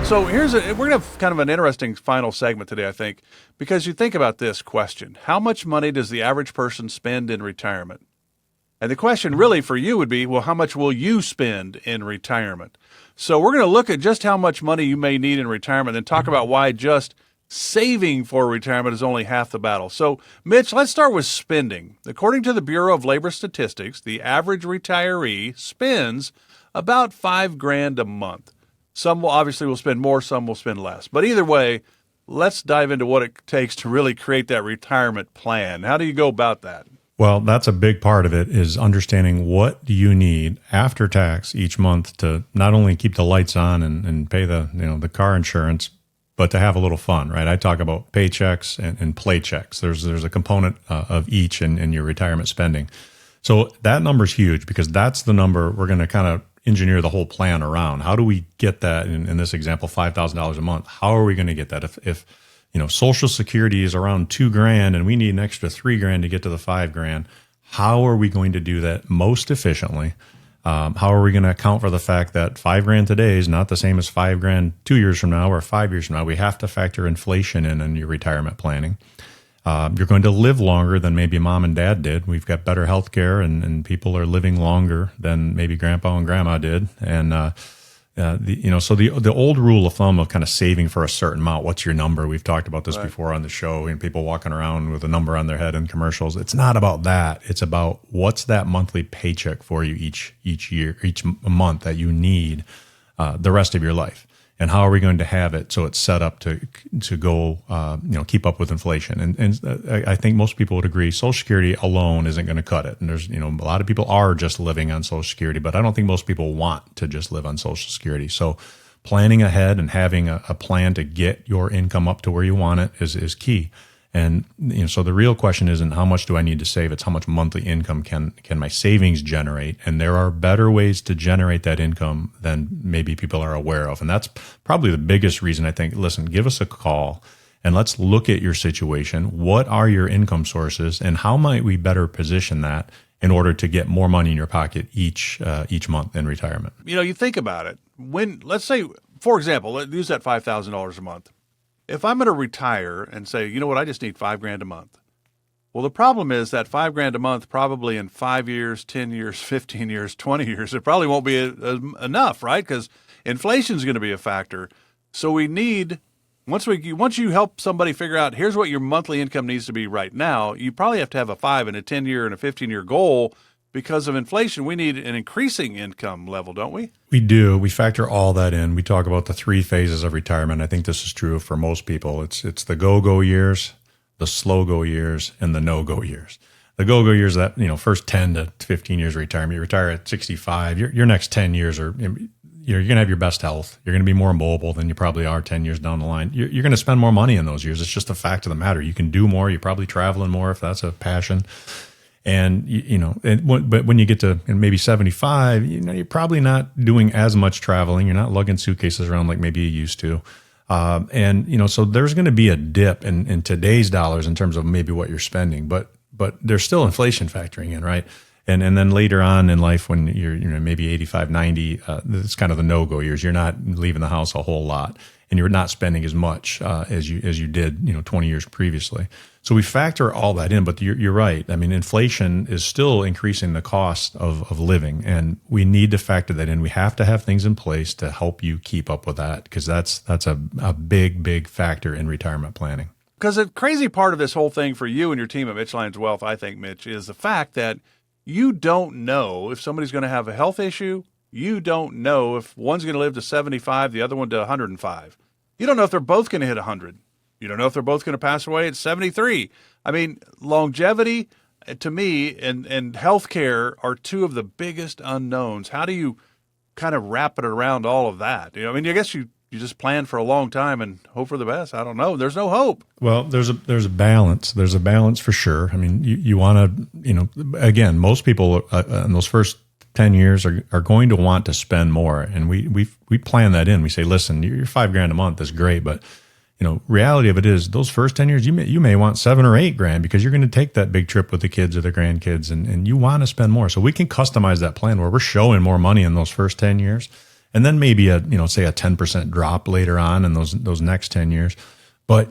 So we're going to have kind of an interesting final segment today, I think, because you think about this question: how much money does the average person spend in retirement? And the question really for you would be, well, how much will you spend in retirement? So we're going to look at just how much money you may need in retirement and talk about why just saving for retirement is only half the battle. So, Mitch, let's start with spending. According to the Bureau of Labor Statistics, the average retiree spends about $5,000 a month. Some will spend more, some will spend less. But either way, let's dive into what it takes to really create that retirement plan. How do you go about that? Well, that's a big part of it, is understanding what do you need after tax each month to not only keep the lights on and pay the car insurance, but to have a little fun, right? I talk about paychecks and paychecks. There's a component of each in your retirement spending. So that number's huge because that's the number we're going to kind of engineer the whole plan around. How do we get that in this example, $5,000 a month? How are we going to get that? If Social Security is around $2,000 and we need an extra $3,000 to get to the $5,000, how are we going to do that most efficiently? How are we going to account for the fact that $5,000 today is not the same as $5,000 2 years from now or 5 years from now? We have to factor inflation in your retirement planning. You're going to live longer than maybe mom and dad did. We've got better health care and people are living longer than maybe grandpa and grandma did. And, so the old rule of thumb of kind of saving for a certain amount, what's your number? We've talked about this before on the show, and people walking around with a number on their head in commercials. It's not about that. It's about what's that monthly paycheck for you each year, each month that you need the rest of your life. And how are we going to have it so it's set up to go, keep up with inflation? And I think most people would agree Social Security alone isn't going to cut it. And there's, a lot of people are just living on Social Security, but I don't think most people want to just live on Social Security. So planning ahead and having a plan to get your income up to where you want it is key. And so the real question isn't how much do I need to save? It's how much monthly income can my savings generate? And there are better ways to generate that income than maybe people are aware of. And that's probably the biggest reason I think, listen, give us a call and let's look at your situation. What are your income sources and how might we better position that in order to get more money in your pocket each month in retirement? You think about it. Let's say, for example, let's use that $5,000 a month. If I'm going to retire and say, you know what, I just need $5,000 a month. Well, the problem is that $5,000 a month, probably in 5 years, 10 years, 15 years, 20 years, it probably won't be enough, right? Because inflation is going to be a factor. So we need, once you help somebody figure out, here's what your monthly income needs to be right now, you probably have to have a 5 and a 10-year and a 15-year goal. Because of inflation, we need an increasing income level, don't we? We do. We factor all that in. We talk about the 3 phases of retirement. I think this is true for most people. It's the go-go years, the slow-go years, and the no-go years. The go-go years, that first 10 to 15 years of retirement. You retire at 65. Your next 10 years are you're going to have your best health. You're going to be more mobile than you probably are 10 years down the line. You're going to spend more money in those years. It's just a fact of the matter. You can do more. You're probably traveling more if that's a passion. And, but when you get to maybe 75, you're probably not doing as much traveling. You're not lugging suitcases around like maybe you used to. So there's going to be a dip in today's dollars in terms of maybe what you're spending, but there's still inflation factoring in, right? And then later on in life when you're, maybe 85, 90, it's kind of the no-go years. You're not leaving the house a whole lot and you're not spending as much as you did, 20 years previously. So we factor all that in, but you're right. I mean, inflation is still increasing the cost of living, and we need to factor that in. We have to have things in place to help you keep up with that because that's a big, big factor in retirement planning. Because the crazy part of this whole thing for you and your team at Mitch Lyons Wealth, I think, Mitch, is the fact that you don't know if somebody's going to have a health issue. You don't know if one's going to live to 75, the other one to 105. You don't know if they're both going to hit 100. You don't know if they're both going to pass away at 73. I mean, longevity to me and healthcare are 2 of the biggest unknowns. How do you kind of wrap it around all of that? I guess you just plan for a long time and hope for the best. I don't know. There's no hope. Well, there's a balance. There's a balance for sure. I mean, you want to, again, most people in those first 10 years are going to want to spend more. And we plan that in. We say, listen, your $5,000 a month is great, but reality of it is those first 10 years, you may want $7,000 or $8,000 because you're going to take that big trip with the kids or the grandkids and you want to spend more. So we can customize that plan where we're showing more money in those first 10 years. and then maybe say a 10% drop later on in those next 10 years. But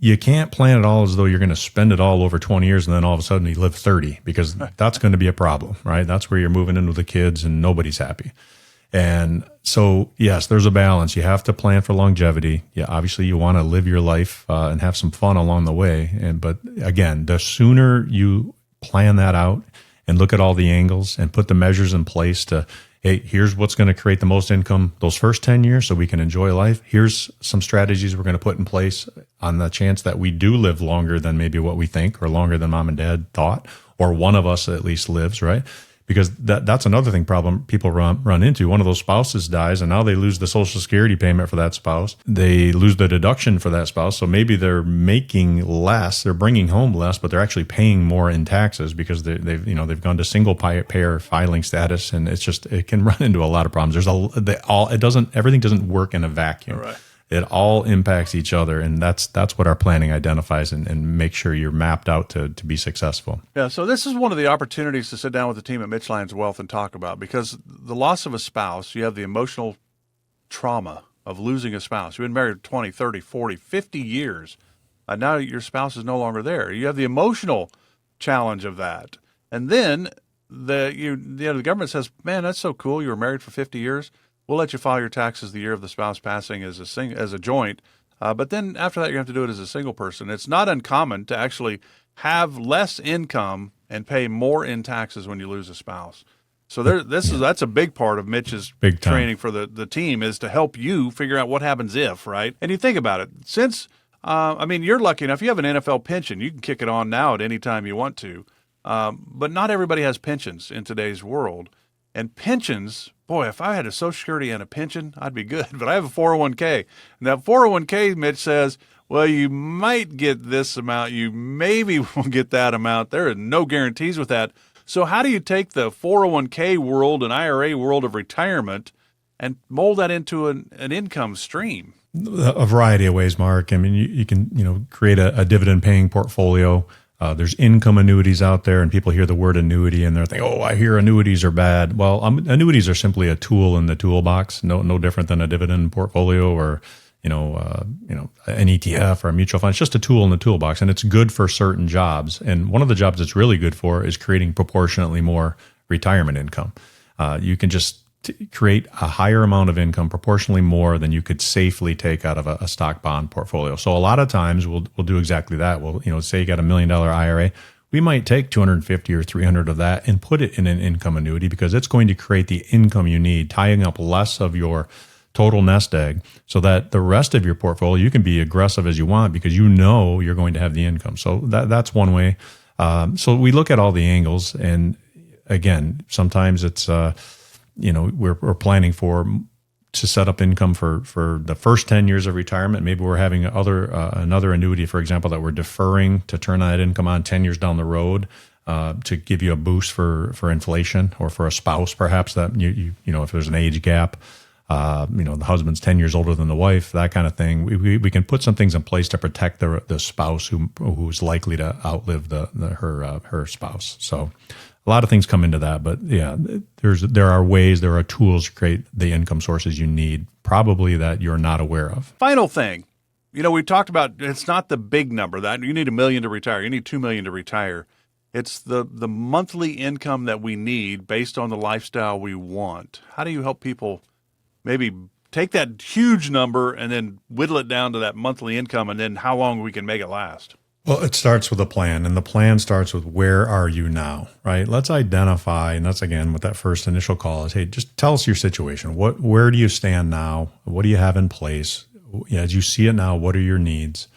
you can't plan it all as though you're going to spend it all over 20 years and then all of a sudden you live 30, because that's going to be a problem, right? That's where you're moving in with the kids and nobody's happy. And so, yes, there's a balance. You have to plan for longevity. Yeah, obviously you want to live your life and have some fun along the way. But again, the sooner you plan that out and look at all the angles and put the measures in place to, hey, here's what's going to create the most income those first 10 years so we can enjoy life. Here's some strategies we're going to put in place on the chance that we do live longer than maybe what we think, or longer than mom and dad thought, or one of us at least lives, right? Because that's another problem people run into. One of those spouses dies, and now they lose the Social Security payment for that spouse. They lose the deduction for that spouse. So maybe they're making less, they're bringing home less, but they're actually paying more in taxes because they've gone to single payer filing status, and it can run into a lot of problems. Everything doesn't work in a vacuum. Right. It all impacts each other, and that's what our planning identifies and make sure you're mapped out to be successful. Yeah, so this is one of the opportunities to sit down with the team at Mitch, Lyons Wealth and talk about, because the loss of a spouse, you have the emotional trauma of losing a spouse. You've been married 20, 30, 40, 50 years. Now your spouse is no longer there. You have the emotional challenge of that. And then the government says, man, that's so cool. You were married for 50 years. We'll let you file your taxes the year of the spouse passing as a joint. But then after that, you have to do it as a single person. It's not uncommon to actually have less income and pay more in taxes when you lose a spouse. So that's a big part of Mitch's training for the team, is to help you figure out what happens if, right? And you think about it. Since, you're lucky enough, you have an NFL pension. You can kick it on now at any time you want to. But not everybody has pensions in today's world. And pensions, boy, if I had a Social Security and a pension, I'd be good. But I have a 401k. And that 401k, Mitch says, well, you might get this amount. You maybe won't get that amount. There are no guarantees with that. So how do you take the 401k world and IRA world of retirement and mold that into an income stream? A variety of ways, Mark. I mean, you can create a dividend-paying portfolio. There's income annuities out there, and people hear the word annuity and they're thinking, oh, I hear annuities are bad. Well, annuities are simply a tool in the toolbox, no different than a dividend portfolio or an ETF or a mutual fund. It's just a tool in the toolbox, and it's good for certain jobs. And one of the jobs it's really good for is creating proportionately more retirement income. You can just create a higher amount of income, proportionally more than you could safely take out of a stock bond portfolio. So a lot of times we'll do exactly that. We'll, say you got $1 million IRA, we might take 250 or 300 of that and put it in an income annuity, because it's going to create the income you need, tying up less of your total nest egg, so that the rest of your portfolio, you can be aggressive as you want because you're going to have the income. So that's one way. So we look at all the angles, and again, sometimes it's we're planning to set up income for the first 10 years of retirement. Maybe we're having another annuity, for example, that we're deferring to turn that income on 10 years down the road to give you a boost for inflation, or for a spouse, perhaps, that if there's an age gap, the husband's 10 years older than the wife, that kind of thing. We can put some things in place to protect the spouse who's likely to outlive her spouse. So a lot of things come into that, but yeah, there are tools to create the income sources you need, probably that you're not aware of. Final thing, we talked about, it's not the big number that you need $1 million to retire. You need $2 million to retire. It's the monthly income that we need based on the lifestyle we want. How do you help people maybe take that huge number and then whittle it down to that monthly income, and then how long we can make it last? Well, it starts with a plan, and the plan starts with, where are you now, right? Let's identify, and that's, again, what that first initial call is. Hey, just tell us your situation. Where do you stand now? What do you have in place? As you see it now, what are your needs?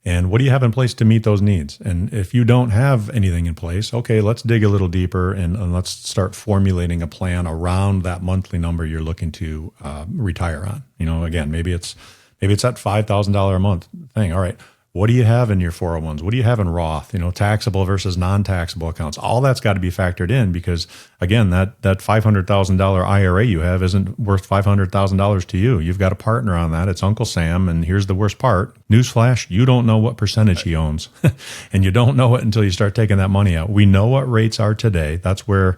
And what do you have in place to meet those needs? And if you don't have anything in place, okay, let's dig a little deeper and let's start formulating a plan around that monthly number you're looking to retire on. Again, maybe it's that $5,000 a month thing. All right. What do you have in your 401s? What do you have in Roth? Taxable versus non-taxable accounts. All that's got to be factored in, because, again, that $500,000 IRA you have isn't worth $500,000 to you. You've got a partner on that. It's Uncle Sam, and here's the worst part. Newsflash, you don't know what percentage he owns, and you don't know it until you start taking that money out. We know what rates are today. That's where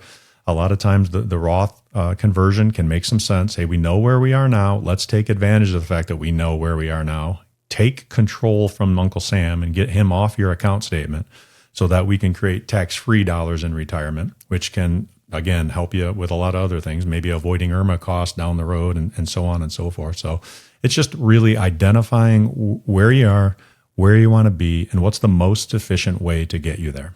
A lot of times the Roth conversion can make some sense. Hey, we know where we are now. Let's take advantage of the fact that we know where we are now. Take control from Uncle Sam and get him off your account statement so that we can create tax-free dollars in retirement, which can, again, help you with a lot of other things, maybe avoiding IRMA costs down the road and so on and so forth. So it's just really identifying where you are, where you want to be, and what's the most efficient way to get you there.